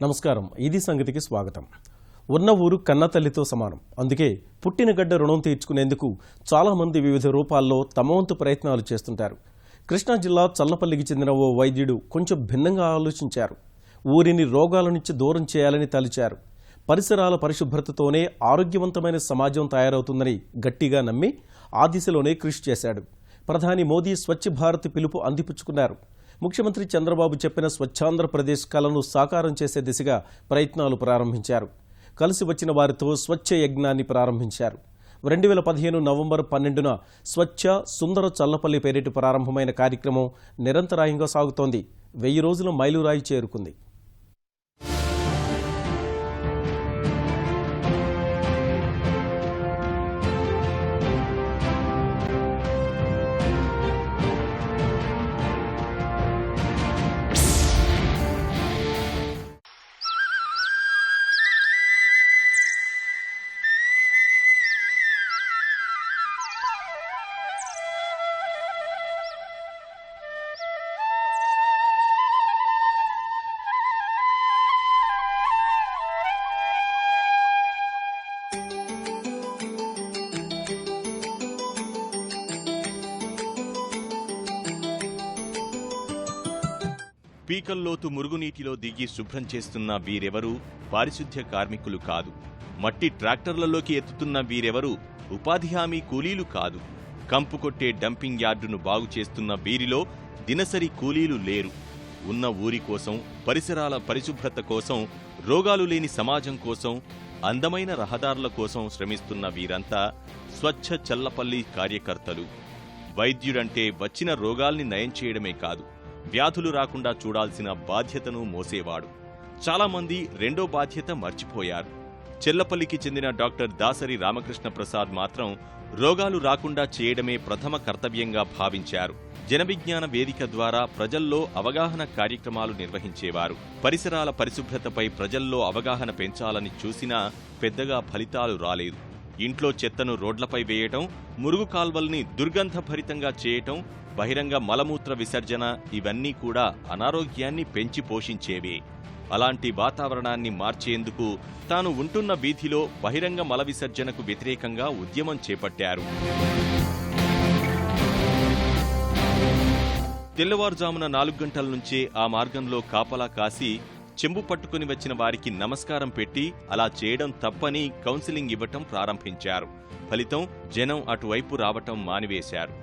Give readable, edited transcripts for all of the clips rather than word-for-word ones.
నమస్కారం. ఇది సంగతికి స్వాగతం. ఉన్న ఊరు కన్న తల్లితో సమానం. అందుకే పుట్టిన గడ్డ రుణం తీర్చుకునేందుకు చాలామంది వివిధ రూపాల్లో తమ వంతు ప్రయత్నాలు చేస్తుంటారు. కృష్ణా జిల్లా చల్లపల్లికి చెందిన ఓ వైద్యుడు కొంచెం భిన్నంగా ఆలోచించారు. ఊరిని రోగాల నుంచి దూరం చేయాలని తలిచారు. పరిసరాల పరిశుభ్రతతోనే ఆరోగ్యవంతమైన సమాజం తయారవుతుందని గట్టిగా నమ్మి ఆ దిశలోనే కృషి చేశాడు. ప్రధాని మోదీ స్వచ్ఛ భారత్ పిలుపు అందిపుచ్చుకున్నారు. ముఖ్యమంత్రి చంద్రబాబు చెప్పిన స్వచ్ఛాంధ్రప్రదేశ్ కలను సాకారం చేసే దిశగా ప్రయత్నాలు ప్రారంభించారు. కలిసి వచ్చిన వారితో స్వచ్ఛ యజ్ఞాన్ని ప్రారంభించారు. 2015 నవంబర్ 12న స్వచ్ఛ సుందర చల్లపల్లి పేరిట ప్రారంభమైన కార్యక్రమం నిరంతరాయంగా సాగుతోంది. 1000 రోజుల మైలురాయి చేరుకుంది. పీకల్లోతు మురుగునీటిలో దిగి శుభ్రం చేస్తున్న వీరెవరూ పారిశుద్ధ్య కార్మికులు కాదు. మట్టి ట్రాక్టర్లలోకి ఎత్తుతున్న వీరెవరూ ఉపాధి హామీ కూలీలు కాదు. కంపు కొట్టే డంపింగ్ యార్డును బాగు చేస్తున్న వీరిలో దినసరి కూలీలు లేరు. ఉన్న ఊరి కోసం, పరిసరాల పరిశుభ్రత కోసం, రోగాలు లేని సమాజం కోసం, అందమైన రహదారుల కోసం శ్రమిస్తున్న వీరంతా స్వచ్ఛ చల్లపల్లి కార్యకర్తలు. వైద్యుడంటే వచ్చిన రోగాల్ని నయం చేయడమే కాదు, వ్యాధులు రాకుండా చూడాల్సిన బాధ్యతను మోసేవాడు. చాలామంది రెండో బాధ్యత మర్చిపోయారు. చెల్లపల్లికి చెందిన డాక్టర్ దాసరి రామకృష్ణ ప్రసాద్ మాత్రం రోగాలు రాకుండా చేయడమే ప్రథమ కర్తవ్యంగా భావించారు. జనవిజ్ఞాన వేదిక ద్వారా ప్రజల్లో అవగాహన కార్యక్రమాలు నిర్వహించేవారు. పరిసరాల పరిశుభ్రతపై ప్రజల్లో అవగాహన పెంచాలని చూసినా పెద్దగా ఫలితాలు రాలేదు. ఇంట్లో చెత్తను రోడ్లపై వేయటం, మురుగు కాల్వల్ని దుర్గంధభరితంగా చేయటం, బహిరంగ మలమూత్ర విసర్జన ఇవన్నీ కూడా అనారోగ్యాన్ని పెంచి పోషించేవే. అలాంటి వాతావరణాన్ని మార్చేందుకు తాను ఉంటున్న వీధిలో బహిరంగ మల విసర్జనకు వ్యతిరేకంగా ఉద్యమం చేపట్టారు. తెల్లవారుజామున 4 గంటల నుంచే ఆ మార్గంలో కాపలా కాసి చెంబు పట్టుకుని వచ్చిన వారికి నమస్కారం పెట్టి అలా చేయడం తప్పని కౌన్సిలింగ్ ఇవ్వటం ప్రారంభించారు. ఫలితం జనం అటువైపు రావటం మానివేశారు.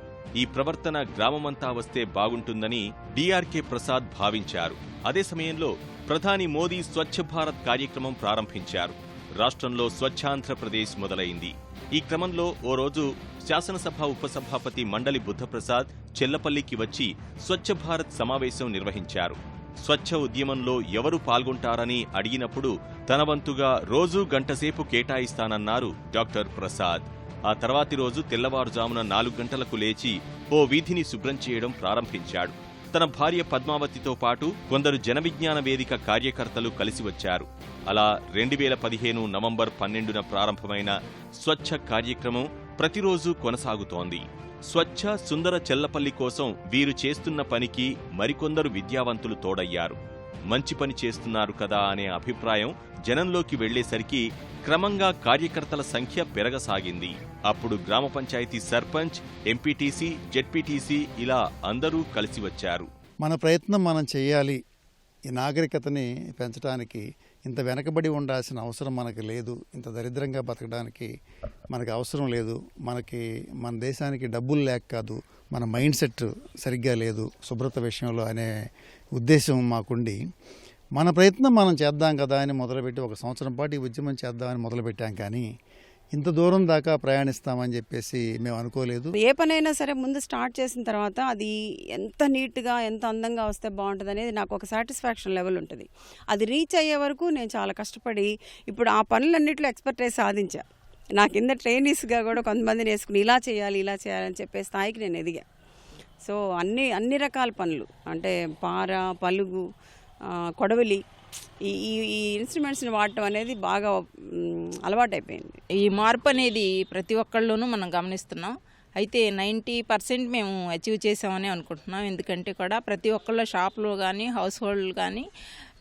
ఈ ప్రవర్తన గ్రామమంతా వస్తే బాగుంటుందని డిఆర్కే ప్రసాద్ భావించారు. అదే సమయంలో ప్రధాని మోదీ స్వచ్ఛ భారత్ కార్యక్రమం ప్రారంభించారు. రాష్ట్రంలో స్వచ్ఛాంధ్రప్రదేశ్ మొదలైంది. ఈ క్రమంలో ఓ రోజు శాసనసభ ఉపసభాపతి మండలి బుద్ధప్రసాద్ చెల్లపల్లికి వచ్చి స్వచ్ఛ భారత్ సమావేశం నిర్వహించారు. స్వచ్ఛ ఉద్యమంలో ఎవరు పాల్గొంటారని అడిగినప్పుడు తన వంతుగా రోజూ గంటసేపు కేటాయిస్తానన్నారు డాక్టర్ ప్రసాద్. ఆ తర్వాతి రోజు తెల్లవారుజామున 4 గంటలకు లేచి ఓ వీధిని శుభ్రం చేయడం ప్రారంభించాడు. తన భార్య పద్మావతితో పాటు కొందరు జనవిజ్ఞాన వేదిక కార్యకర్తలు కలిసి వచ్చారు. అలా 2015 నవంబర్ 12న ప్రారంభమైన స్వచ్ఛ కార్యక్రమం ప్రతిరోజు కొనసాగుతోంది. స్వచ్ఛ సుందర చెల్లపల్లి కోసం వీరు చేస్తున్న పనికి మరికొందరు విద్యావంతులు తోడయ్యారు. మంచి పని చేస్తున్నారు కదా అనే అభిప్రాయం జనంలోకి వెళ్లేసరికి క్రమంగా కార్యకర్తల సంఖ్య పెరగసాగింది. అప్పుడు గ్రామ పంచాయతీ సర్పంచ్, ఎంపీటీసీ, జెడ్పీటీసీ ఇలా అందరూ కలిసి వచ్చారు. మన ప్రయత్నం మనం చేయాలి. ఈ నాగరికతని పెంచడానికి ఇంత వెనకబడి ఉండాల్సిన అవసరం మనకు లేదు. ఇంత దరిద్రంగా బతకడానికి మనకు అవసరం లేదు. మన దేశానికి డబ్బులు లేక కాదు, మన మైండ్ సెట్ సరిగ్గా లేదు శుభ్రత విషయంలో అనే ఉద్దేశం మాకుండి మన ప్రయత్నం మనం చేద్దాం కదా అని మొదలుపెట్టి 1 సంవత్సరం పాటు ఈ ఉద్యమం చేద్దామని మొదలుపెట్టాం. కానీ ఇంత దూరం దాకా ప్రయాణిస్తామని చెప్పేసి మేము అనుకోలేదు. ఏ పనైనా సరే ముందు స్టార్ట్ చేసిన తర్వాత అది ఎంత నీట్గా, ఎంత అందంగా వస్తే బాగుంటుంది అనేది నాకు ఒక సాటిస్ఫాక్షన్ లెవెల్ ఉంటుంది. అది రీచ్ అయ్యే వరకు నేను చాలా కష్టపడి ఇప్పుడు ఆ పనులన్నింటిలో ఎక్స్పర్టైజ్ సాధించా. నా కింద ట్రైనీస్గా కూడా కొంతమందిని వేసుకుని ఇలా చేయాలని చెప్పే స్థాయికి నేను ఎదిగా. సో అన్ని రకాల పనులు అంటే పార, పలుగు, కొడవలి, ఈ ఇన్స్ట్రుమెంట్స్ని వాడటం అనేది బాగా అలవాటైపోయింది. ఈ మార్పు అనేది ప్రతి ఒక్కళ్ళలోనూ మనం గమనిస్తున్నాం. అయితే 90% మేము అచీవ్ చేసామని అనుకుంటున్నాం. ఎందుకంటే కూడా ప్రతి ఒక్కళ్ళ షాప్లో కానీ హౌస్ హోల్డ్ కానీ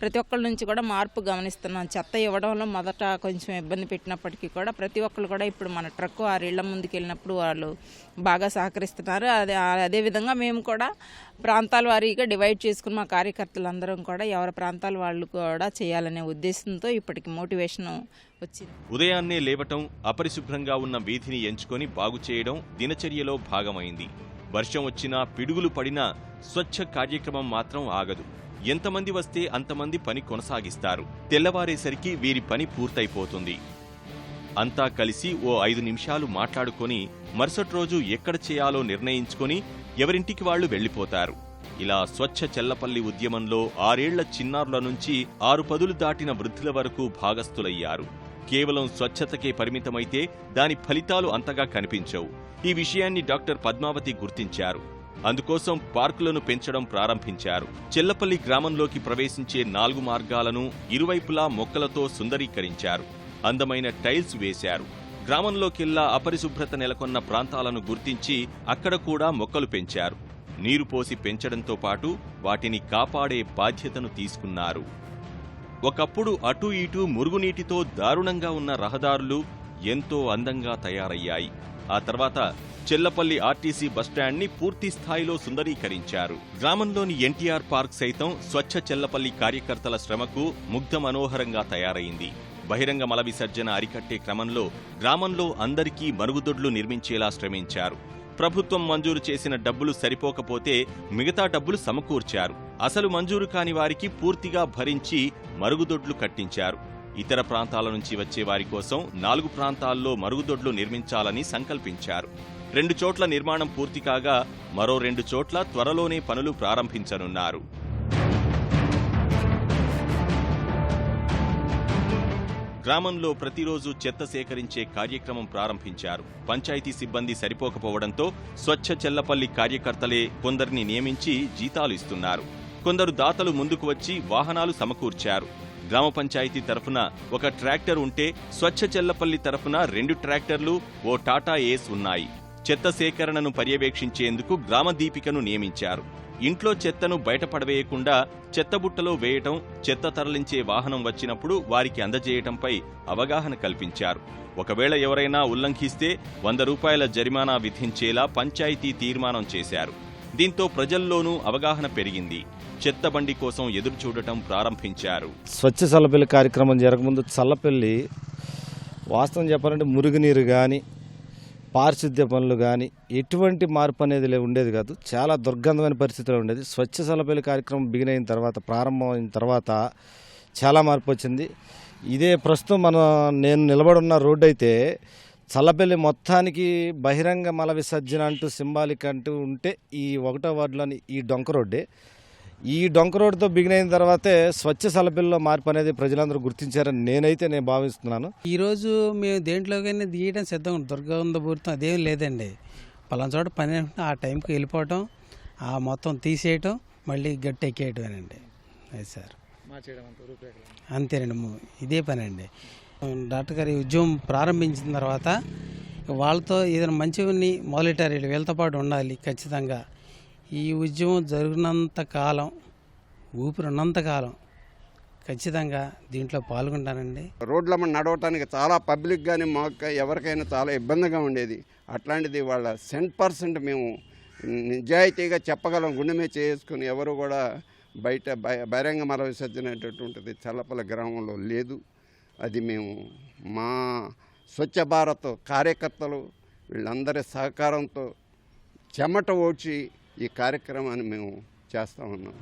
ప్రతి ఒక్కళ్ళ నుంచి కూడా మార్పు గమనిస్తున్నాం. చెత్త ఇవ్వడంలో మొదట కొంచెం ఇబ్బంది పెట్టినప్పటికీ కూడా ప్రతి ఒక్కళ్ళు కూడా ఇప్పుడు మన ట్రక్కు 6 ఇళ్ల ముందుకు వెళ్ళినప్పుడు వాళ్ళు బాగా సహకరిస్తున్నారు. అదేవిధంగా మేము కూడా ప్రాంతాల వారీగా డివైడ్ చేసుకుని మా కార్యకర్తలందరం కూడా ఎవరి ప్రాంతాల వాళ్ళు కూడా చేయాలనే ఉద్దేశంతో ఇప్పటికి మోటివేషన్ వచ్చింది. ఉదయాన్నే లేవటం, అపరిశుభ్రంగా ఉన్న వీధిని ఎంచుకొని బాగు చేయడం దినచర్యలో భాగమైంది. వర్షం వచ్చినా, పిడుగులు పడినా స్వచ్ఛ కార్యక్రమం మాత్రం ఆగదు. ఎంతమంది వస్తే అంతమంది పని కొనసాగిస్తారు. తెల్లవారేసరికి వీరి పని పూర్తయిపోతుంది. అంతా కలిసి ఓ 5 నిమిషాలు మాట్లాడుకొని మరుసటి రోజు ఎక్కడ చేయాలో నిర్ణయించుకొని ఎవరింటికి వాళ్లు వెళ్లిపోతారు. ఇలా స్వచ్ఛ చెల్లపల్లి ఉద్యమంలో 6 ఏళ్ల చిన్నారుల నుంచి 6 పదులు దాటిన వృద్ధుల వరకు భాగస్థులయ్యారు. కేవలం స్వచ్ఛతకే పరిమితమైతే దాని ఫలితాలు అంతగా కనిపించవు. ఈ విషయాన్ని డాక్టర్ పద్మావతి గుర్తించారు. అందుకోసం పార్కులను పెంచడం ప్రారంభించారు. చెల్లపల్లి గ్రామంలోకి ప్రవేశించే 4 మార్గాలను ఇరువైపులా మొక్కలతో సుందరీకరించారు. అందమైన టైల్స్ వేశారు. గ్రామంలోకెల్లా అపరిశుభ్రత నెలకొన్న ప్రాంతాలను గుర్తించి అక్కడ కూడా మొక్కలు పెంచారు. నీరు పోసి పెంచడంతో పాటు వాటిని కాపాడే బాధ్యతను తీసుకున్నారు. ఒకప్పుడు అటూ ఇటూ మురుగునీటితో దారుణంగా ఉన్న రహదారులు ఎంతో అందంగా తయారయ్యాయి. ఆ తర్వాత చెల్లపల్లి ఆర్టీసీ బస్టాండ్ని పూర్తి స్థాయిలో సుందరీకరించారు. గ్రామంలోని ఎన్టీఆర్ పార్క్ సైతం స్వచ్ఛ చెల్లపల్లి కార్యకర్తల శ్రమకు ముగ్ధ మనోహరంగా తయారైంది. బహిరంగ మల విసర్జన అరికట్టే క్రమంలో గ్రామంలో అందరికీ మరుగుదొడ్లు నిర్మించేలా శ్రమించారు. ప్రభుత్వం మంజూరు చేసిన డబ్బులు సరిపోకపోతే మిగతా డబ్బులు సమకూర్చారు. అసలు మంజూరు కాని వారికి పూర్తిగా భరించి మరుగుదొడ్లు కట్టించారు. ఇతర ప్రాంతాల నుంచి వచ్చే వారి కోసం 4 ప్రాంతాల్లో మరుగుదొడ్లు నిర్మించాలని సంకల్పించారు. 2 చోట్ల నిర్మాణం పూర్తి కాగా మరో 2 చోట్ల త్వరలోనే పనులు ప్రారంభించనున్నారు. గ్రామంలో ప్రతిరోజు చెత్త సేకరించే కార్యక్రమం ప్రారంభించారు. పంచాయతీ సిబ్బంది సరిపోకపోవడంతో స్వచ్ఛ చెల్లపల్లి కార్యకర్తలే కొందరిని నియమించి జీతాలు ఇస్తున్నారు. కొందరు దాతలు ముందుకు వచ్చి వాహనాలు సమకూర్చారు. గ్రామ పంచాయతీ తరఫున 1 ట్రాక్టర్ ఉంటే స్వచ్ఛ చెల్లపల్లి తరఫున 2 ట్రాక్టర్లు, ఓ టాటా ఏస్ ఉన్నాయి. చెత్త సేకరణను పర్యవేక్షించేందుకు గ్రామ దీపికను నియమించారు. ఇంట్లో చెత్తను బయటపడవేయకుండా చెత్తబుట్టలో వేయటం, చెత్త తరలించే వాహనం వచ్చినప్పుడు వారికి అందజేయటంపై అవగాహన కల్పించారు. ఒకవేళ ఎవరైనా ఉల్లంఘిస్తే 100 రూపాయల జరిమానా విధించేలా పంచాయతీ తీర్మానం చేశారు. దీంతో ప్రజల్లోనూ అవగాహన పెరిగింది. చెత్త బండి కోసం ఎదురుచూడటం ప్రారంభించారు. స్వచ్ఛ చల్లపల్లి కార్యక్రమం జరగముందు చల్లపల్లి వాస్తవం చెప్పాలంటే మురుగునీరు కానీ, పారిశుద్ధ్య పనులు కానీ ఎటువంటి మార్పు అనేది ఉండేది కాదు. చాలా దుర్గంధమైన పరిస్థితిలో ఉండేది. స్వచ్ఛ చల్లపల్లి కార్యక్రమం బిగిన్ అయిన తర్వాత, ప్రారంభమైన తర్వాత చాలా మార్పు వచ్చింది. ఇదే ప్రస్తుతం నేను నిలబడున్న రోడ్డు అయితే చల్లపల్లి మొత్తానికి బహిరంగ మల విసర్జన అంటూ సింబాలిక్ అంటూ ఉంటే ఈ 1వ వార్డులోని ఈ డొంక రోడ్డే. ఈ డొంక రోడ్డుతో బిగిన్ అయిన తర్వాతే స్వచ్ఛ చల్లపల్లిలో మార్పు అనేది ప్రజలందరూ గుర్తించారని నేను భావిస్తున్నాను. ఈరోజు మేము దేంట్లోకైనా తీయడం సిద్ధంగా దుర్గంధపూరితం అదేం లేదండి. పలానా చోట పని ఆ టైంకి వెళ్ళిపోవటం, ఆ మొత్తం తీసేయటం, మళ్ళీ గట్టి ఎక్కేయటమేనండి. అది సార్ అంతేనండి, ఇదే పని అండి. డాక్టర్ గారి ఉద్యమం ప్రారంభించిన తర్వాత వాళ్ళతో ఏదైనా మంచివన్నీ మొదలెట్టారు. వీళ్ళతో పాటు ఉండాలి ఖచ్చితంగా. ఈ ఉద్యమం జరిగినంత కాలం, ఊపిరిన్నంత కాలం ఖచ్చితంగా దీంట్లో పాల్గొంటానండి. రోడ్ల మీద నడవటానికి చాలా పబ్లిక్ కానీ మాకు ఎవరికైనా చాలా ఇబ్బందిగా ఉండేది. అట్లాంటిది వాళ్ళ 100% మేము నిజాయితీగా చెప్పగలం. గుండె మీద చేసుకుని ఎవరు కూడా బయట బహిరంగ మల విసర్జన అనేటటువంటిది చల్లపల్లి గ్రామంలో లేదు. అది మేము మా స్వచ్ఛ భారత్ కార్యకర్తలు వీళ్ళందరి సహకారంతో చెమట ఓడ్చి ఈ కార్యక్రమాన్ని మేము చేస్తా ఉన్నాం.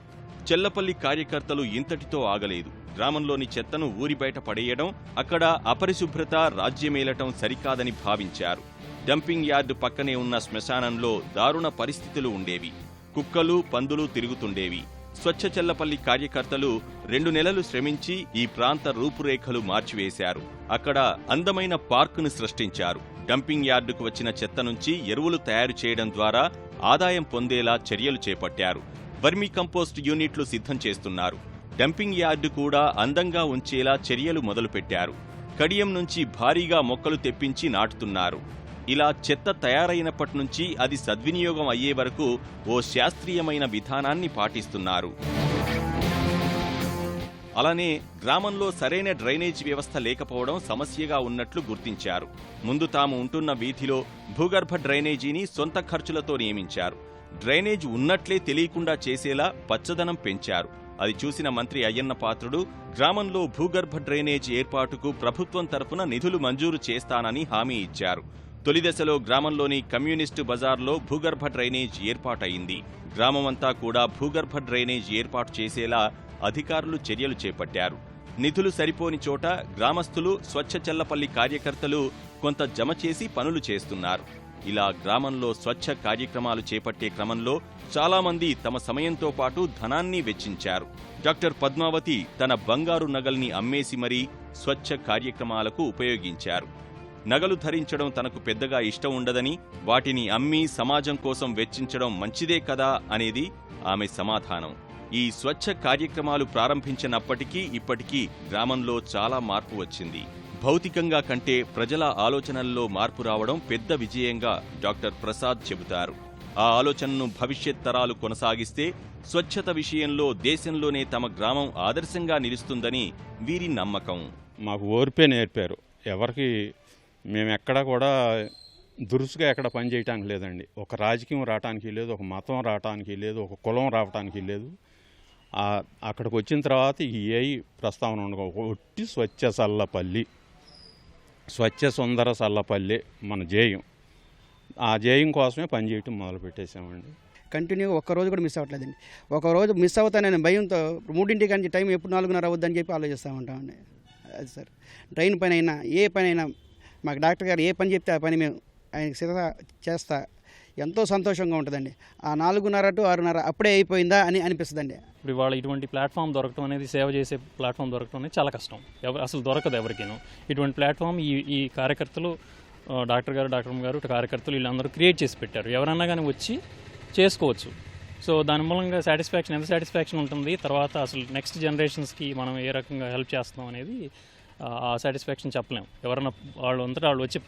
చెల్లపల్లి కార్యకర్తలు ఇంతటితో ఆగలేదు. గ్రామంలోని చెత్తను ఊరి బయట పడేయడం, అక్కడ అపరిశుభ్రత రాజ్యమేలటం సరికాదని భావించారు. డంపింగ్ యార్డు పక్కనే ఉన్న శ్మశానంలో దారుణ పరిస్థితులు ఉండేవి. కుక్కలు, పందులు తిరుగుతుండేవి. స్వచ్ఛ చెల్లపల్లి కార్యకర్తలు 2 నెలలు శ్రమించి ఈ ప్రాంత రూపురేఖలు మార్చివేశారు. అక్కడ అందమైన పార్కును సృష్టించారు. డంపింగ్ యార్డుకు వచ్చిన చెత్త నుంచి ఎరువులు తయారు చేయడం ద్వారా ఆదాయం పొందేలా చర్యలు చేపట్టారు. వర్మీ కంపోస్ట్ యూనిట్లు సిద్ధం చేస్తున్నారు. డంపింగ్ యార్డు కూడా అందంగా ఉంచేలా చర్యలు మొదలుపెట్టారు. కడియం నుంచి భారీగా మొక్కలు తెప్పించి నాటుతున్నారు. ఇలా చెత్త తయారైనప్పటి నుంచి అది సద్వినియోగం అయ్యే వరకు ఓ శాస్త్రీయమైన విధానాన్ని పాటిస్తున్నారు. అలానే గ్రామంలో సరైన డ్రైనేజ్ వ్యవస్థ లేకపోవడం సమస్యగా ఉన్నట్లు గుర్తించారు. ముందు తాము ఉంటున్న వీధిలో భూగర్భ డ్రైనేజీని సొంత ఖర్చులతో నియమించారు. డ్రైనేజ్ ఉన్నట్లే తెలియకుండా చేసేలా పచ్చదనం పెంచారు. అది చూసిన మంత్రి అయ్యన్న పాత్రుడు గ్రామంలో భూగర్భ డ్రైనేజ్ ఏర్పాటుకు ప్రభుత్వం తరఫున నిధులు మంజూరు చేస్తానని హామీ ఇచ్చారు. తొలి దశలో గ్రామంలోని కమ్యూనిస్టు బజార్లో భూగర్భ డ్రైనేజ్ ఏర్పాటయింది. గ్రామమంతా కూడా భూగర్భ డ్రైనేజ్ ఏర్పాటు చేసేలా అధికారులు చర్యలు చేపట్టారు. నిధులు సరిపోని చోట గ్రామస్తులు స్వచ్ఛ చెల్లపల్లి కార్యకర్తలు కొంత జమ చేసి పనులు చేస్తున్నారు. ఇలా గ్రామంలో స్వచ్ఛ కార్యక్రమాలు చేపట్టే క్రమంలో చాలా మంది తమ సమయంతో పాటు ధనాన్ని వెచ్చించారు. డాక్టర్ పద్మావతి తన బంగారు నగల్ని అమ్మేసి మరీ స్వచ్ఛ కార్యక్రమాలకు ఉపయోగించారు. నగలు ధరించడం తనకు పెద్దగా ఇష్టం ఉండదని, వాటిని అమ్మి సమాజం కోసం వెచ్చించడం మంచిదే కదా అనేది ఆమె సమాధానం. ఈ స్వచ్ఛ కార్యక్రమాలు ప్రారంభించినప్పటికీ ఇప్పటికీ గ్రామంలో చాలా మార్పు వచ్చింది. భౌతికంగా కంటే ప్రజల ఆలోచనల్లో మార్పు రావడం పెద్ద విజయంగా డాక్టర్ ప్రసాద్ చెబుతారు. ఆ ఆలోచనను భవిష్యత్ తరాలు కొనసాగిస్తే స్వచ్ఛత విషయంలో దేశంలోనే తమ గ్రామం ఆదర్శంగా నిలుస్తుందని వీరి నమ్మకం. మాకు ఓర్పే నేర్పారు. ఎవరికి మేము ఎక్కడా కూడా దురుసుగా ఎక్కడ పని చేయడానికి లేదండి. ఒక రాజకీయం రావటానికి లేదు, ఒక మతం రావటానికి లేదు, ఒక కులం రావటానికి లేదు. అక్కడికి వచ్చిన తర్వాత ఏ ప్రస్తావన ఉండదు. ఒట్టి స్వచ్ఛ చల్లపల్లి, స్వచ్ఛ సుందర చల్లపల్లి మన జేయం. ఆ జేయం కోసమే పనిచేయటం మొదలు పెట్టేశామండి. కంటిన్యూగా ఒక్కరోజు కూడా మిస్ అవ్వట్లేదండి. ఒకరోజు మిస్ అవుతానని భయంతో 3 గంటల టైం ఎప్పుడు 4:30 అవుద్దని చెప్పి ఆలోచిస్తూ ఉంటామండి. అది సార్, ట్రైన్ పని అయినా ఏ పని అయినా మాకు డాక్టర్ గారు ఏ పని చెప్తే ఆ పని మేము ఆయనకి సిద్ధ చేస్తా ఎంతో సంతోషంగా ఉంటుందండి. ఆ 4:30 to 6:30 అప్పుడే అయిపోయిందా అని అనిపిస్తుందండి. ఇప్పుడు ఇవాళ ఇటువంటి ప్లాట్ఫామ్ దొరకడం అనేది, సేవ చేసే ప్లాట్ఫామ్ దొరకడం అనేది చాలా కష్టం. అసలు దొరకదు ఎవరికీను. ఇటువంటి ప్లాట్ఫామ్ ఈ కార్యకర్తలు, డాక్టర్ గారు కార్యకర్తలు వీళ్ళందరూ క్రియేట్ చేసి పెట్టారు. ఎవరన్నా కానీ వచ్చి చేసుకోవచ్చు. సో దాని మూలంగా ఎంత సాటిస్ఫాక్షన్ ఉంటుంది, తర్వాత అసలు నెక్స్ట్ జనరేషన్స్కి మనం ఏ రకంగా హెల్ప్ చేస్తున్నాం అనేది ఆ సాటిస్ఫాక్షన్ చెప్పలేము. ఎవరన్నా వాళ్ళు వచ్చి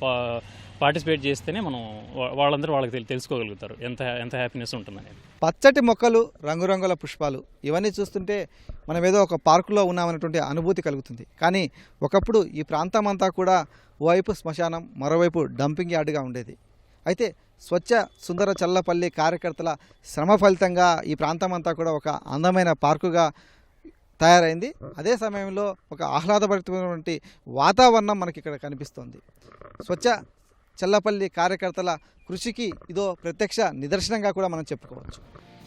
పార్టిసిపేట్ చేస్తేనే మనం వాళ్ళకి తెలుసుకోగలుగుతారు ఎంత హ్యాపీనెస్ ఉంటుందనేది. పచ్చటి మొక్కలు, రంగురంగుల పుష్పాలు ఇవన్నీ చూస్తుంటే మనం ఏదో ఒక పార్కులో ఉన్నామనేటువంటి అనుభూతి కలుగుతుంది. కానీ ఒకప్పుడు ఈ ప్రాంతం అంతా కూడా ఓవైపు శ్మశానం, మరోవైపు డంపింగ్ యార్డుగా ఉండేది. అయితే స్వచ్ఛ సుందర చల్లపల్లి కార్యకర్తల శ్రమ ఫలితంగా ఈ ప్రాంతం అంతా కూడా ఒక అందమైన పార్కుగా తయారైంది. అదే సమయంలో ఒక ఆహ్లాదభరితమైనటువంటి వాతావరణం మనకి ఇక్కడ కనిపిస్తోంది. స్వచ్ఛ చెల్లపల్లి కార్యకర్తల కృషికి ఇదో ప్రత్యక్ష నిదర్శనంగా కూడా మనం చెప్పుకోవచ్చు.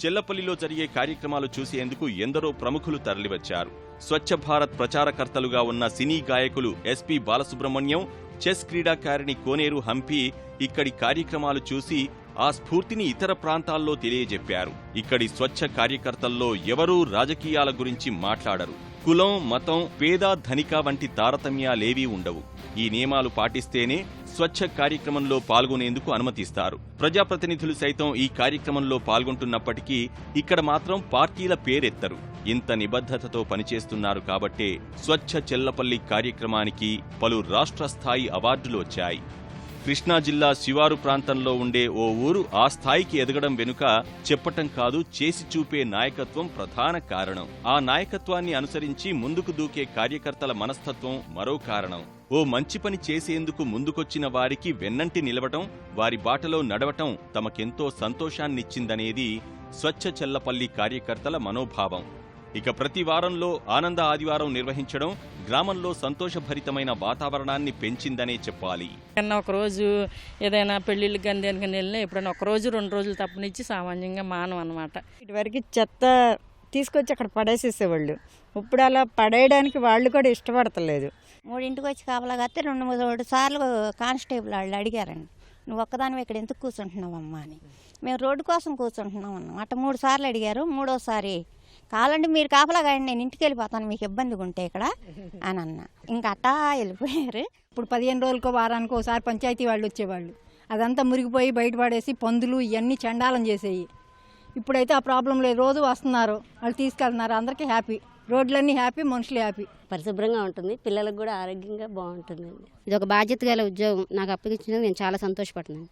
చెల్లపల్లిలో జరిగే కార్యక్రమాలు చూసేందుకు ఎందరో ప్రముఖులు తరలివచ్చారు. స్వచ్ఛ భారత్ ప్రచారకర్తలుగా ఉన్న సినీ గాయకులు ఎస్పీ బాలసుబ్రహ్మణ్యం, చెస్ క్రీడాకారిణి కోనేరు హంపి ఇక్కడి కార్యక్రమాలు చూసి ఆ స్ఫూర్తిని ఇతర ప్రాంతాల్లో తెలియజెప్పారు. ఇక్కడి స్వచ్ఛ కార్యకర్తల్లో ఎవరూ రాజకీయాల గురించి మాట్లాడరు. కులం, మతం, పేద, ధనిక వంటి తారతమ్యాలేవీ ఉండవు. ఈ నియమాలు పాటిస్తేనే స్వచ్ఛ కార్యక్రమంలో పాల్గొనేందుకు అనుమతిస్తారు. ప్రజాప్రతినిధులు సైతం ఈ కార్యక్రమంలో పాల్గొంటున్నప్పటికీ ఇక్కడ మాత్రం పార్టీల పేరెత్తరు. ఇంత నిబద్ధతతో పనిచేస్తున్నారు కాబట్టే స్వచ్ఛ చెల్లపల్లి కార్యక్రమానికి పలు రాష్ట్ర స్థాయి అవార్డులు వచ్చాయి. కృష్ణా జిల్లా శివారు ప్రాంతంలో ఉండే ఓ ఊరు ఆ స్థాయికి ఎదగడం వెనుక చెప్పటం కాదు, చేసి చూపే నాయకత్వం ప్రధాన కారణం. ఆ నాయకత్వాన్ని అనుసరించి ముందుకు దూకే కార్యకర్తల మనస్తత్వం మరో కారణం. ఓ మంచి పని చేసేందుకు ముందుకొచ్చిన వారికి వెన్నంటి నిలవటం, వారి బాటలో నడవటం తమకెంతో సంతోషాన్నిచ్చిందనేది స్వచ్ఛ చెల్లపల్లి కార్యకర్తల మనోభావం. ఇక ప్రతి వారంలో ఆనంద ఆదివారం నిర్వహించడం గ్రామంలో సంతోషభరితమైన వాతావరణాన్ని పెంచిందనే చెప్పాలి. ఒకరోజు ఏదైనా పెళ్లిళ్ళకి కానీ దేనికని వెళ్ళినా ఎప్పుడైనా ఒకరోజు 2 రోజులు తప్పనిచ్చి సామాన్యంగా మానం అనమాట. ఇటువరకు చెత్త తీసుకొచ్చి అక్కడ పడేసేసేవాళ్ళు. ఇప్పుడు అలా పడేయడానికి వాళ్ళు కూడా ఇష్టపడతలేదు. 3 వచ్చి కాపలా కాస్తే 2-3 సార్లు కానిస్టేబుల్ వాళ్ళు అడిగారండి, నువ్వు ఒక్కదానివి ఇక్కడ ఎందుకు కూర్చుంటున్నావమ్మా అని. మేము రోడ్డు కోసం కూర్చుంటున్నాం అన్నాం. అట్ట 3 సార్లు అడిగారు. 3వసారి కావాలంటే మీరు కాపలా కానీ నేను ఇంటికి వెళ్ళిపోతాను, మీకు ఇబ్బందిగా ఉంటే ఇక్కడ అని అన్నా. ఇంకా అట్టా వెళ్ళిపోయారు. ఇప్పుడు 15 రోజులకో వారానికో ఒకసారి పంచాయతీ వాళ్ళు వచ్చేవాళ్ళు. అదంతా మురిగిపోయి బయటపడేసి పందులు ఇవన్నీ చండాలం చేసేవి. ఇప్పుడైతే ఆ ప్రాబ్లం లేదు. రోజు వస్తున్నారు, వాళ్ళు తీసుకెళ్తున్నారు, అందరికీ హ్యాపీ. రోడ్లన్నీ హ్యాపీ, మనుషులు హ్యాపీ. పరిశుభ్రంగా ఉంటుంది, పిల్లలకు కూడా ఆరోగ్యంగా బాగుంటుందండి. ఇది ఒక బాధ్యత గల ఉద్యోగం నాకు అప్పగించినందుకు నేను చాలా సంతోషపడుతున్నాను.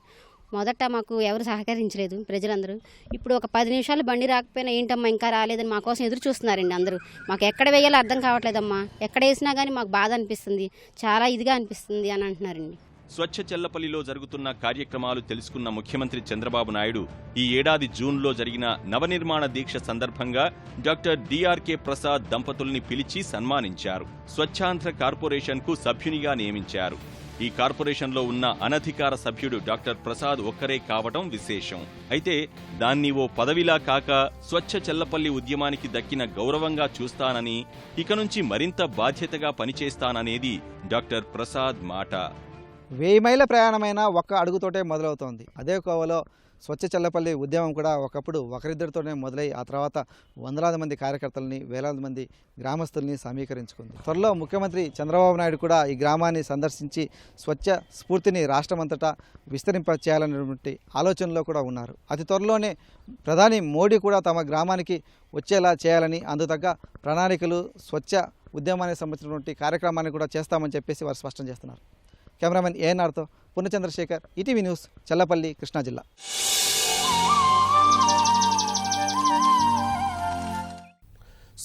మొదట మాకు ఎవరు సహకరించలేదు ప్రజలందరూ. ఇప్పుడు ఒక 10 నిమిషాలు బండి రాకపోయినా ఏంటమ్మా ఇంకా రాలేదని మా కోసం ఎదురు చూస్తున్నారండి అందరూ. మాకు ఎక్కడ వేయాలో అర్థం కావట్లేదమ్మా, ఎక్కడ వేసినా కానీ మాకు బాధ అనిపిస్తుంది, చాలా ఇదిగా అనిపిస్తుంది అని అంటున్నారండి. స్వచ్ఛ చెల్లపల్లిలో జరుగుతున్న కార్యక్రమాలు తెలుసుకున్న ముఖ్యమంత్రి చంద్రబాబు నాయుడు ఈ ఏడాది జూన్లో జరిగిన నవనిర్మాణ దీక్ష సందర్భంగా డాక్టర్ డిఆర్కే ప్రసాద్ దంపతుల్ని పిలిచి సన్మానించారు. స్వచ్ఛాంధ్ర కార్పొరేషన్కు సభ్యునిగా నియమించారు. ఈ కార్పొరేషన్లో ఉన్న అనధికార సభ్యుడు డాక్టర్ ప్రసాద్ ఒక్కరే కావడం విశేషం. అయితే దాన్ని ఓ పదవిలా కాక స్వచ్ఛ చెల్లపల్లి ఉద్యమానికి దక్కిన గౌరవంగా చూస్తానని, ఇక నుంచి మరింత బాధ్యతగా పనిచేస్తాననేది డాక్టర్ ప్రసాద్ మాట. 1000 మైళ్ళ ప్రయాణమైన ఒక్క అడుగుతోటే మొదలవుతోంది. అదే కోవలో స్వచ్ఛ చెల్లపల్లి ఉద్యమం కూడా ఒకప్పుడు ఒకరిద్దరితోనే మొదలై ఆ తర్వాత వందలాది మంది కార్యకర్తలని, వేలాది మంది గ్రామస్తుల్ని సమీకరించుకుంది. త్వరలో ముఖ్యమంత్రి చంద్రబాబు నాయుడు కూడా ఈ గ్రామాన్ని సందర్శించి స్వచ్ఛ స్ఫూర్తిని రాష్ట్రమంతటా విస్తరింప చేయాలనేటువంటి ఆలోచనలో కూడా ఉన్నారు. అతి త్వరలోనే ప్రధాని మోడీ కూడా తమ గ్రామానికి వచ్చేలా చేయాలని, అందుతగ్గ ప్రణాళికలు స్వచ్ఛ ఉద్యమానికి సంబంధించినటువంటి కార్యక్రమాన్ని కూడా చేస్తామని చెప్పేసి వారు స్పష్టం చేస్తున్నారు. కెమెరామెన్ ఏఎన్ఆర్తో పూర్ణచంద్రశేఖర్, ఈటీవీ న్యూస్, చల్లపల్లి, కృష్ణా జిల్లా.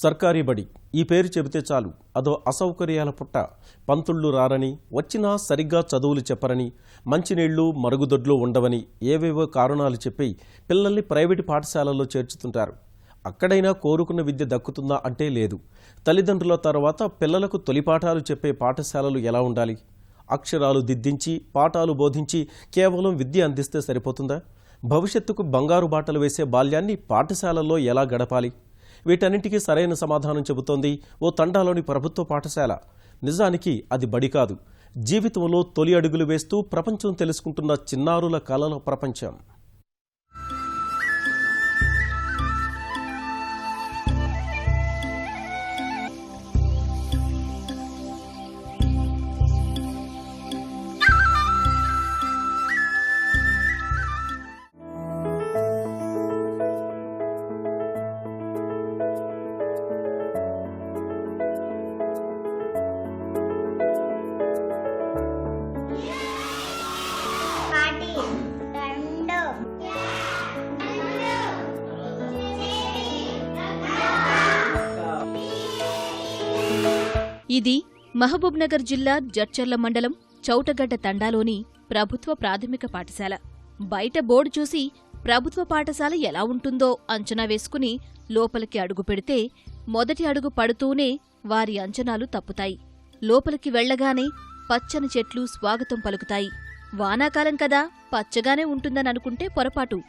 సర్కారీ బడి ఈ పేరు చెబితే చాలు అదో అసౌకర్యాల పుట్ట. పంతుళ్ళు రారని, వచ్చినా సరిగ్గా చదువులు చెప్పరని, మంచినీళ్లు మరుగుదొడ్లు ఉండవని ఏవేవో కారణాలు చెప్పి పిల్లల్ని ప్రైవేటు పాఠశాలల్లో చేర్చుతుంటారు. అక్కడైనా కోరుకున్న విద్య దక్కుతుందా అంటే లేదు. తల్లిదండ్రుల తర్వాత పిల్లలకు తొలిపాఠాలు చెప్పే పాఠశాలలు ఎలా ఉండాలి? అక్షరాలు దిద్దించి పాఠాలు బోధించి కేవలం విద్య అందిస్తే సరిపోతుందా? భవిష్యత్తుకు బంగారు బాటలు వేసే బాల్యాన్ని పాఠశాలల్లో ఎలా గడపాలి? వీటన్నింటికీ సరైన సమాధానం చెబుతోంది ఓ తండాలోని ప్రభుత్వ పాఠశాల. నిజానికి అది బడి కాదు, జీవితంలో తొలి అడుగులు వేస్తూ ప్రపంచం తెలుసుకుంటున్న చిన్నారుల కలల ప్రపంచం. ఇది మహబూబ్నగర్ జిల్లా జడ్చర్ల మండలం చౌటగడ్డ తండాలోని ప్రభుత్వ ప్రాథమిక పాఠశాల. బయట బోర్డు చూసి ప్రభుత్వ పాఠశాల ఎలా ఉంటుందో అంచనా వేసుకుని లోపలికి అడుగు పెడితే మొదటి అడుగు పడుతూనే వారి అంచనాలు తప్పుతాయి. లోపలికి వెళ్లగానే పచ్చని చెట్లు స్వాగతం పలుకుతాయి. వానాకాలం కదా పచ్చగానే ఉంటుందననుకుంటే పొరపాటు.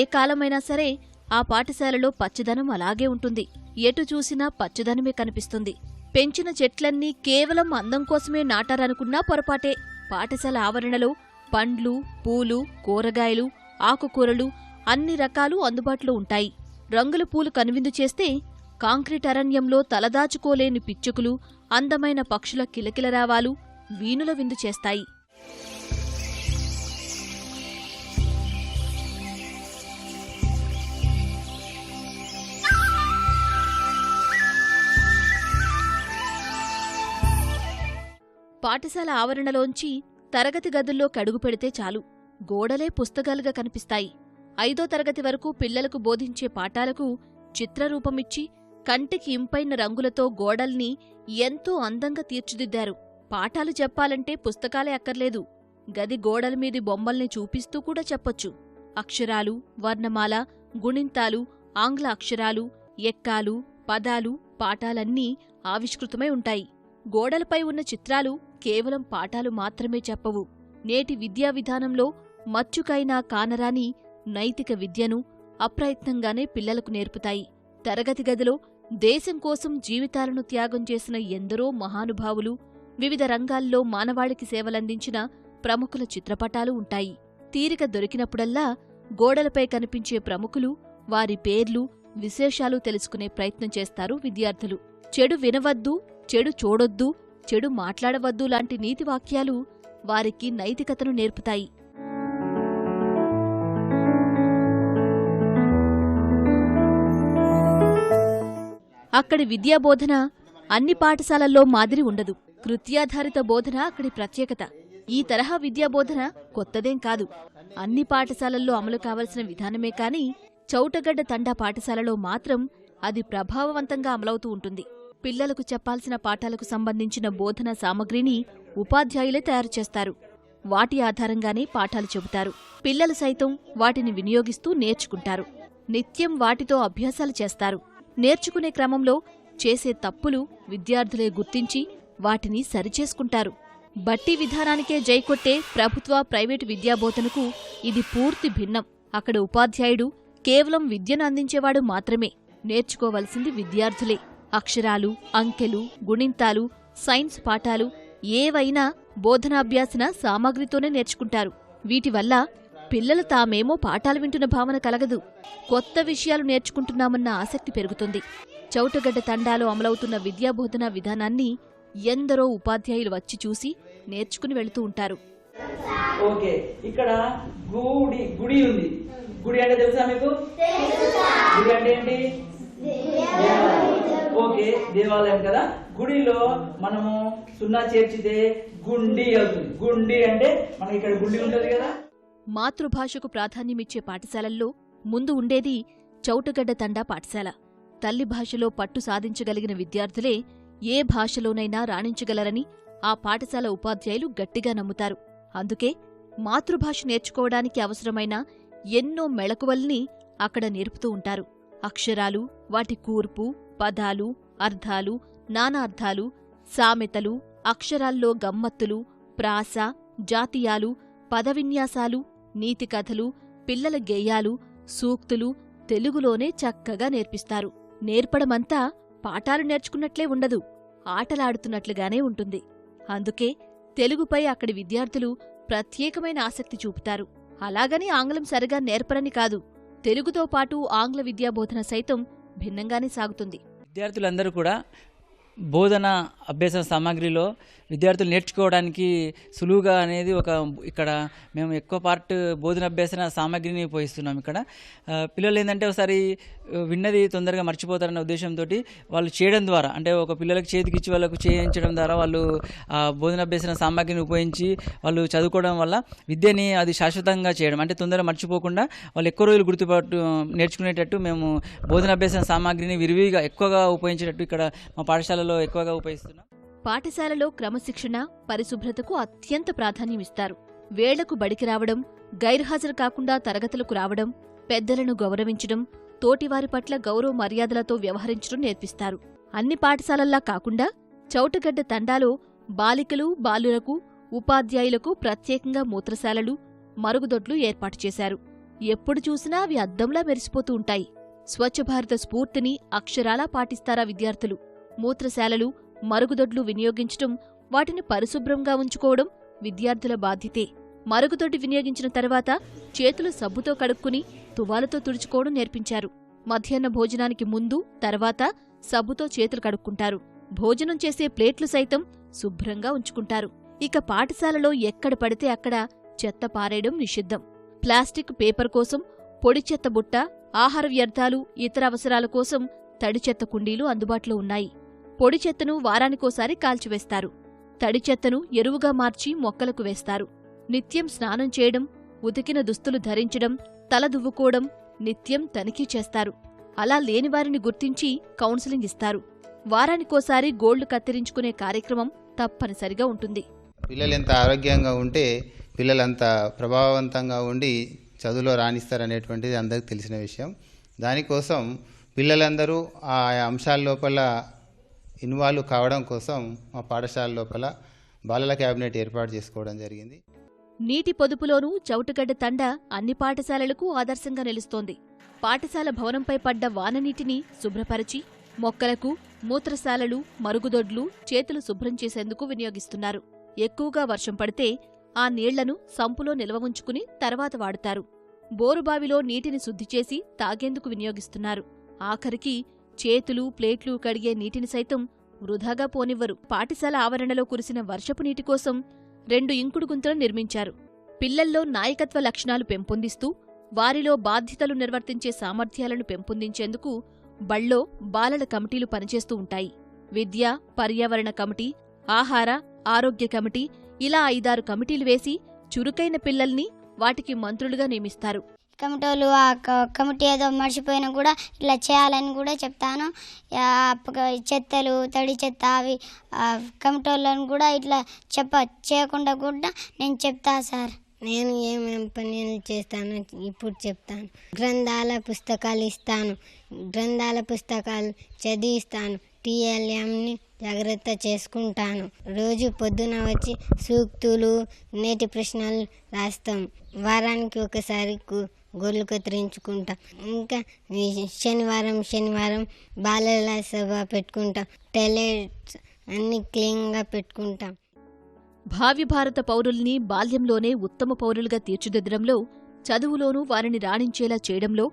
ఏ కాలమైనా సరే ఆ పాఠశాలలో పచ్చదనం అలాగే ఉంటుంది. ఎటు చూసినా పచ్చదనమే కనిపిస్తుంది. పెంచిన చెట్లన్నీ కేవలం అందం కోసమే నాటారనుకున్నా పొరపాటే. పాఠశాల ఆవరణలో పండ్లు, పూలు, కూరగాయలు, ఆకుకూరలు అన్ని రకాలు అందుబాటులో ఉంటాయి. రంగుల పూలు కనువిందు చేస్తే కాంక్రీట్ అరణ్యంలో తలదాచుకోలేని పిచ్చుకలు, అందమైన పక్షుల కిలకిలరావాలు వీణుల విందు చేస్తాయి. పాఠశాల ఆవరణలోంచి తరగతి గదుల్లోకి అడుగు పెడితే చాలు, గోడలే పుస్తకాలుగా కనిపిస్తాయి. 5వ తరగతి వరకు పిల్లలకు బోధించే పాఠాలకు చిత్రరూపమిచ్చి కంటికి ఇంపైన రంగులతో గోడల్ని ఎంతో అందంగా తీర్చిదిద్దారు. పాఠాలు చెప్పాలంటే పుస్తకాలే అక్కర్లేదు, గది గోడల మీది బొమ్మల్ని చూపిస్తూ కూడా చెప్పొచ్చు. అక్షరాలు, వర్ణమాల, గుణింతాలు, ఆంగ్ల అక్షరాలు, ఎక్కాలు, పదాలు, పాఠాలన్నీ ఆవిష్కృతమై ఉంటాయి. గోడలపై ఉన్న చిత్రాలు కేవలం పాఠాలు మాత్రమే చెప్పవు. నేటి విద్యా విధానంలో మచ్చుకైనా కానరాని నైతిక విద్యను అప్రయత్నంగానే పిల్లలకు నేర్పుతాయి. తరగతి గదిలో దేశం కోసం జీవితాలను త్యాగం చేసిన ఎందరో మహానుభావులు, వివిధ రంగాల్లో మానవాళికి సేవలందించిన ప్రముఖుల చిత్రపటాలు ఉంటాయి. తీరిక దొరికినప్పుడల్లా గోడలపై కనిపించే ప్రముఖులు, వారి పేర్లు, విశేషాలు తెలుసుకునే ప్రయత్నం చేస్తారు విద్యార్థులు. చెడు వినవద్దు, చెడు చూడొద్దు, చెడు మాట్లాడవద్దు లాంటి నీతి వాక్యాలు వారికి నైతికతను నేర్పుతాయి. అక్కడి విద్యాబోధన అన్ని పాఠశాలల్లో మాదిరి ఉండదు. కృత్యాధారిత బోధన అక్కడి ప్రత్యేకత. ఈ తరహా విద్యాబోధన కొత్తదేం కాదు. అన్ని పాఠశాలల్లో అమలు కావలసిన విధానమే కాని చౌటగడ్డ తండా పాఠశాలలో మాత్రం అది ప్రభావవంతంగా అమలవుతూ ఉంటుంది. పిల్లలకు చెప్పాల్సిన పాఠాలకు సంబంధించిన బోధనా సామగ్రిని ఉపాధ్యాయులే తయారు చేస్తారు. వాటి ఆధారంగానే పాఠాలు చెబుతారు. పిల్లలు సైతం వాటిని వినియోగిస్తూ నేర్చుకుంటారు. నిత్యం వాటితో అభ్యాసాలు చేస్తారు. నేర్చుకునే క్రమంలో చేసే తప్పులు విద్యార్థులే గుర్తించి వాటిని సరిచేసుకుంటారు. బట్టి విధానానికే జైకొట్టే ప్రభుత్వ, ప్రైవేటు విద్యాబోధనకు ఇది పూర్తి భిన్నం. అక్కడ ఉపాధ్యాయుడు కేవలం విద్యను అందించేవాడు మాత్రమే. నేర్చుకోవలసింది విద్యార్థులే. అక్షరాలు, అంకెలు, గుణింతాలు, సైన్స్ పాఠాలు ఏవైనా బోధనాభ్యాసన సామగ్రితోనే నేర్చుకుంటారు. వీటివల్ల పిల్లలు తామేమో పాఠాలు వింటున్న భావన కలగదు. కొత్త విషయాలు నేర్చుకుంటున్నామన్న ఆసక్తి పెరుగుతుంది. చౌటగడ్డ తండాలో అమలవుతున్న విద్యాబోధనా విధానాన్ని ఎందరో ఉపాధ్యాయులు వచ్చి చూసి నేర్చుకుని వెళుతూ ఉంటారు. ఓకే, ఇక్కడ గుడి ఉంది. గుడి అంటే తెలుసా మీకు? గుడి అంటే ఏంటి? ఓకే, దేవాలయం కదా. గుడిలో మనము సున్నా చేర్చితే గుండి అవుతుంది. గుండి అంటే మనకి ఇక్కడ గుండి ఉంటుంది కదా. మాతృభాషకు ప్రాధాన్యమిచ్చే పాఠశాలల్లో ముందు ఉండేది చౌటగడ్డ తండా పాఠశాల. తల్లి భాషలో పట్టు సాధించగలిగిన విద్యార్థులే ఏ భాషలోనైనా రాణించగలరని ఆ పాఠశాల ఉపాధ్యాయులు గట్టిగా నమ్ముతారు. అందుకే మాతృభాష నేర్చుకోవడానికి అవసరమైన ఎన్నో మెళకువల్ని అక్కడ నేర్పుతూ ఉంటారు. అక్షరాలు, వాటి కూర్పు, పదాలు, అర్థాలు, నానార్థాలు, సామెతలు, అక్షరాల్లో గమ్మత్తులు, ప్రాస, జాతీయాలు, పదవిన్యాసాలు, నీతి కథలు, పిల్లల గేయాలు, సూక్తులు తెలుగులోనే చక్కగా నేర్పిస్తారు. నేర్పడమంతా పాఠాలు నేర్చుకున్నట్లే ఉండదు, ఆటలాడుతున్నట్లుగానే ఉంటుంది. అందుకే తెలుగుపై అక్కడి విద్యార్థులు ప్రత్యేకమైన ఆసక్తి చూపుతారు. అలాగని ఆంగ్లం సరిగా నేర్పరని కాదు, తెలుగుతో పాటు ఆంగ్ల విద్యాబోధన సైతం భిన్నంగానే సాగుతుంది. విద్యార్థులందరూ కూడా బోధన అభ్యాస సామాగ్రిలో విద్యార్థులు నేర్చుకోవడానికి సులువుగా అనేది ఇక్కడ మేము ఎక్కువ పార్ట్ బోధన అభ్యాసన సామాగ్రిని ఉపయోగిస్తున్నాం. ఇక్కడ పిల్లలు ఏంటంటే ఒకసారి విన్నది తొందరగా మర్చిపోతారన్న ఉద్దేశంతో వాళ్ళు చేయడం ద్వారా, అంటే ఒక పిల్లలకు చేతికి ఇచ్చి వాళ్ళకు చేయించడం ద్వారా వాళ్ళు ఆ బోధన అభ్యాసన సామాగ్రిని ఉపయోగించి వాళ్ళు చదువుకోవడం వల్ల విద్యని అది శాశ్వతంగా చేయడం, అంటే తొందరగా మర్చిపోకుండా వాళ్ళు ఎక్కువ రోజులు నేర్చుకునేటట్టు మేము బోధన అభ్యాసన సామాగ్రిని విరివిగా ఎక్కువగా ఉపయోగించేటట్టు ఇక్కడ మా పాఠశాలలో ఎక్కువగా ఉపయోగిస్తున్నాం. పాఠశాలలో క్రమశిక్షణ, పరిశుభ్రతకు అత్యంత ప్రాధాన్యమిస్తారు. వేళకు బడికి రావడం, గైర్హాజరు కాకుండా తరగతులకు రావడం, పెద్దలను గౌరవించడం, తోటివారి పట్ల గౌరవ మర్యాదలతో వ్యవహరించడం నేర్పిస్తారు. అన్ని పాఠశాలల్లా కాకుండా చౌటగడ్డ తండాలో బాలికలు, బాలురకు, ఉపాధ్యాయులకు ప్రత్యేకంగా మూత్రశాలలు, మరుగుదొడ్లు ఏర్పాటు చేశారు. ఎప్పుడు చూసినా అవి అద్దంలా మెరిసిపోతూ ఉంటాయి. స్వచ్ఛభారత స్ఫూర్తిని అక్షరాలా పాటిస్తారా విద్యార్థులు. మూత్రశాలలు, మరుగుదొడ్లు వినియోగించడం, వాటిని పరిశుభ్రంగా ఉంచుకోవడం విద్యార్థుల బాధ్యతే. మరుగుదొడ్డి వినియోగించిన తర్వాత చేతులు సబ్బుతో కడుక్కుని తువాలుతో తుడుచుకోవడం నేర్పించారు. మధ్యాహ్న భోజనానికి ముందు, తర్వాత సబ్బుతో చేతులు కడుక్కుంటారు. భోజనం చేసే ప్లేట్లు సైతం శుభ్రంగా ఉంచుకుంటారు. ఇక పాఠశాలలో ఎక్కడ పడితే అక్కడ చెత్త పారేయడం నిషిద్ధం. ప్లాస్టిక్, పేపర్ కోసం పొడి చెత్త బుట్ట, ఆహార వ్యర్థాలు, ఇతర అవసరాల కోసం తడి చెత్త కుండీలు అందుబాటులో ఉన్నాయి. పొడి చెత్తను వారానికోసారి కాల్చివేస్తారు. తడి చెత్తను ఎరువుగా మార్చి మొక్కలకు వేస్తారు. నిత్యం స్నానం చేయడం, ఉతికిన దుస్తులు ధరించడం, తల దువ్వుకోవడం నిత్యం తనిఖీ చేస్తారు. అలా లేనివారిని గుర్తించి కౌన్సిలింగ్ ఇస్తారు. వారానికోసారి గోళ్లు కత్తిరించుకునే కార్యక్రమం తప్పనిసరిగా ఉంటుంది. పిల్లలు ఎంత ఆరోగ్యంగా ఉంటే పిల్లలంత ప్రభావవంతంగా ఉండి చదువులో రాణిస్తారనేటువంటిది అందరికీ తెలిసిన విషయం. దానికోసం పిల్లలందరూ ఆ అంశాల లోపల ఇన్వాల్వ్ కావడం కోసం మా పాఠశాల లోపల బాలల క్యాబినెట్ ఏర్పాటు చేసుకోవడం జరిగింది. నీటి పొదుపులోనూ చౌటగడ్డ తండా అన్ని పాఠశాలలకు ఆదర్శంగా నిలుస్తోంది. పాఠశాల భవనంపై పడ్డ వాననీటిని శుభ్రపరిచి మొక్కలకు, మూత్రశాలలు, మరుగుదొడ్లు, చేతులు శుభ్రం చేసేందుకు వినియోగిస్తున్నారు. ఎక్కువగా వర్షం పడితే ఆ నీళ్లను సంపులో నిల్వ ఉంచుకుని తర్వాత వాడుతారు. బోరుబావిలో నీటిని శుద్ధి చేసి తాగేందుకు వినియోగిస్తున్నారు. ఆఖరికి చేతులు, ప్లేట్లు కడిగే నీటిని సైతం వృధాగా పోనివ్వరు. పాఠశాల ఆవరణలో కురిసిన వర్షపు నీటి కోసం 2 ఇంకుడు గుంతలు నిర్మించారు. పిల్లల్లో నాయకత్వ లక్షణాలు పెంపొందిస్తూ వారిలో బాధ్యతలు నిర్వర్తించే సామర్థ్యాలను పెంపొందించేందుకు బళ్ళో బాలల కమిటీలు పనిచేస్తూ ఉంటాయి. విద్య, పర్యావరణ కమిటీ, ఆహార, ఆరోగ్య కమిటీ ఇలా 5-6 కమిటీలు వేసి చురుకైన పిల్లల్ని వాటికి మంత్రులుగా నియమిస్తారు. కమిటీలు ఆ కమిటీ ఏదో మర్చిపోయినా కూడా ఇలా చేయాలని కూడా చెప్తాను. చెత్తలు తడి చెత్త అవి కమిటీలను కూడా ఇట్లా చేయకుండా కూడా నేను చెప్తా సార్. నేను ఏమేం పనులు చేస్తాను ఇప్పుడు చెప్తాను. గ్రంథాల పుస్తకాలు ఇస్తాను, గ్రంథాల పుస్తకాలు చదివిస్తాను, టీఎల్ఎంని జాగ్రత్త చేసుకుంటాను. రోజు పొద్దున వచ్చి సూక్తులు నేటి ప్రశ్నలు రాస్తాం. వారానికి ఒకసారి గోళ్ళు కత్తిరించుకుంటాం. ఇంకా శనివారం బాలల సభ పెట్టుకుంటాం. టాయిలెట్స్ అన్ని క్లీన్గా పెట్టుకుంటాం. భావి భారత పౌరుల్ని బాల్యంలోనే ఉత్తమ పౌరులుగా తీర్చిదిద్దడంలో, చదువులోనూ వారిని రాణించేలా చేయడంలో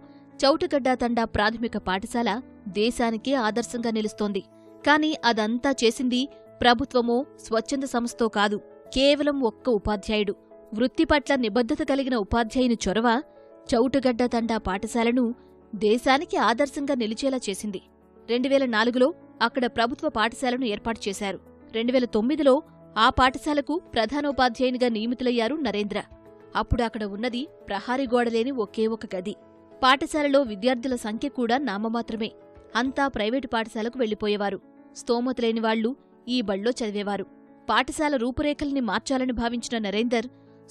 చౌటగడ్డ తండా ప్రాథమిక పాఠశాల దేశానికే ఆదర్శంగా నిలుస్తోంది. కానీ అదంతా చేసింది ప్రభుత్వమో స్వచ్ఛంద సంస్థో కాదు, కేవలం ఒక్క ఉపాధ్యాయుడు. వృత్తి పట్ల నిబద్ధత కలిగిన ఉపాధ్యాయుని చొరవ చౌటగడ్డ తండా పాఠశాలను దేశానికి ఆదర్శంగా నిలిచేలా చేసింది. 2004లో అక్కడ ప్రభుత్వ పాఠశాలను ఏర్పాటు చేశారు. 2009లో ఆ పాఠశాలకు ప్రధానోపాధ్యాయునిగా నియమితులయ్యారు నరేంద్ర. అప్పుడు అక్కడ ఉన్నది ప్రహారీ గోడలేని ఒకే ఒక గది. పాఠశాలలో విద్యార్థుల సంఖ్య కూడా నామమాత్రమే. అంతా ప్రైవేటు పాఠశాలకు వెళ్లిపోయేవారు. స్తోమతలేని వాళ్లు ఈ బళ్ళో చదివేవారు. పాఠశాల రూపురేఖల్ని మార్చాలని భావించిన నరేందర్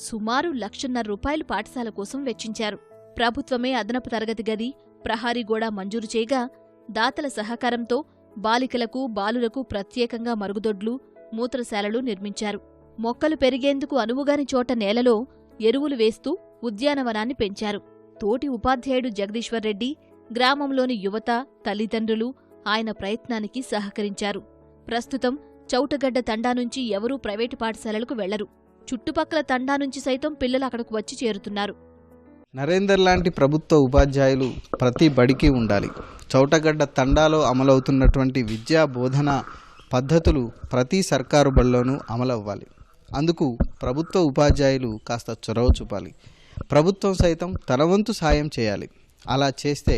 సుమారు ₹1,50,000 పాఠశాల కోసం వెచ్చించారు. ప్రభుత్వమే అదనపు తరగతి గది, ప్రహారీ గోడ మంజూరు చేయగా దాతల సహకారంతో బాలికలకు, బాలులకు ప్రత్యేకంగా మరుగుదొడ్లు, మూత్రశాలలు నిర్మించారు. మొక్కలు పెరిగేందుకు అనువుగాని చోట నేలలో ఎరువులు వేస్తూ ఉద్యానవనాన్ని పెంచారు. తోటి ఉపాధ్యాయుడు జగదీశ్వర్రెడ్డి, గ్రామంలోని యువత, తల్లిదండ్రులు ఆయన ప్రయత్నానికి సహకరించారు. ప్రస్తుతం చౌటగడ్డ తండా నుంచి ఎవరూ ప్రైవేటు పాఠశాలలకు వెళ్లరు. చుట్టుపక్కల తండా నుంచి సైతం పిల్లలు అక్కడకు వచ్చి చేరుతున్నారు. నరేందర్ లాంటి ప్రభుత్వ ఉపాధ్యాయులు ప్రతి బడికి ఉండాలి. చౌటగడ్డ తండాలో అమలవుతున్నటువంటి విద్యా బోధన పద్ధతులు ప్రతి సర్కారు బడిలోనూ అమలవ్వాలి. అందుకు ప్రభుత్వ ఉపాధ్యాయులు కాస్త చొరవ చూపాలి. ప్రభుత్వం సైతం తన వంతు సాయం చేయాలి. అలా చేస్తే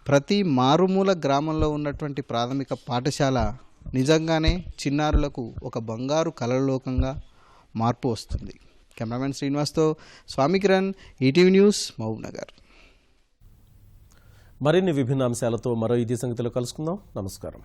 ప్రతి మారుమూల గ్రామంలో ఉన్నటువంటి ప్రాథమిక పాఠశాల నిజంగానే చిన్నారులకు ఒక బంగారు కలలోకంగా మార్పు వస్తుంది. కెమెరామెన్ శ్రీనివాస్తో స్వామి కిరణ్, ఈటీవీ న్యూస్, మహబూబ్నగర్. మరిన్ని విభిన్న అంశాలతో మరో ఇదే సంగతిలో కలుసుకుందాం. నమస్కారం.